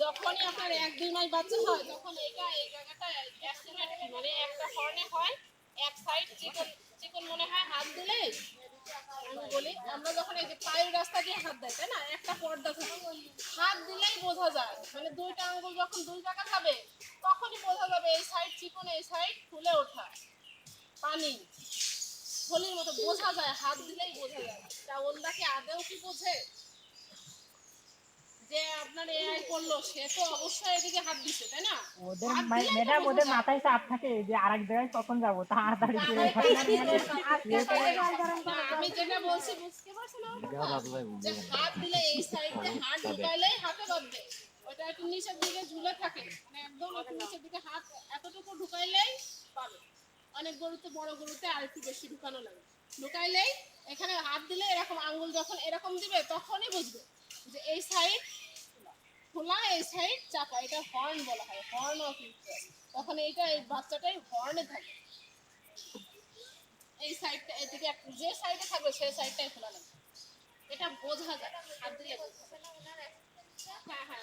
যখনই আপনার 1-2 মাস বাচ্চা হয় তখন এটা এই জায়গাটা অ্যাসিমেট্রি মানে একটা হর্নে হয় এক সাইড চিকন চিকন মনে হয় হাত দিলে আমি বলি আমরা যখন এই যে পায়ের রাস্তা দিয়ে হাত দেয় তাই না একটা পর্দা থাকে হাত দিলেই বোঝা যায় মানে দুইটা আঙ্গুল যখন দুই জায়গা যাবে তখনই বোঝা যাবে এই সাইড চিকন এই সাইড ফুলে ওঠা পানি থলির মতো বোঝা যায় হাত দিলেই বোঝা যায় তা ওন্দা কি আদেও কি বোঝে যে আপনার এআই করলো সে তো অবশ্যই এদিকে হাত দিছে তাই না ওদের হাত দিলেই তো ম্যাডাম বোঝা ওদের যায় মাথায় চাপ থাকে যে আরেক জায়গায় কখন যাবো তাড়াতাড়ি করে আমি যেটা বলছি বুঝতে পারছো না যে হাত দিলে এই সাইডে হাত ঢুকাইলেই হাতে বাঁধবে ওটা একটু নিচের দিকে ঝুলে থাকে মানে একদম একটু নিচের দিকে হাত এতটুকু ঢুকাইলেই পাবে অনেক গরুতে বড় গরুতে আর একটু বেশি ঢুকানো লাগে ঢুকাইলেই এখানে হাত দিলে এরকম আঙ্গুল যখন এরকম দিবে তখনই বুঝবে যে এই সাইড খোলা এই সাইড চাপা এটা হর্ন বলা হয় হর্ন অফ ইউট্রাস তখন এইটা এই বাচ্চাটাই হর্নে থাকে এই সাইডটা এদিকে যে সাইডে থাকবে সেই সাইডটাই খোলা লাগবে এটা বোঝা যায় হাত দিলে বোঝা যায় হ্যাঁ হ্যাঁ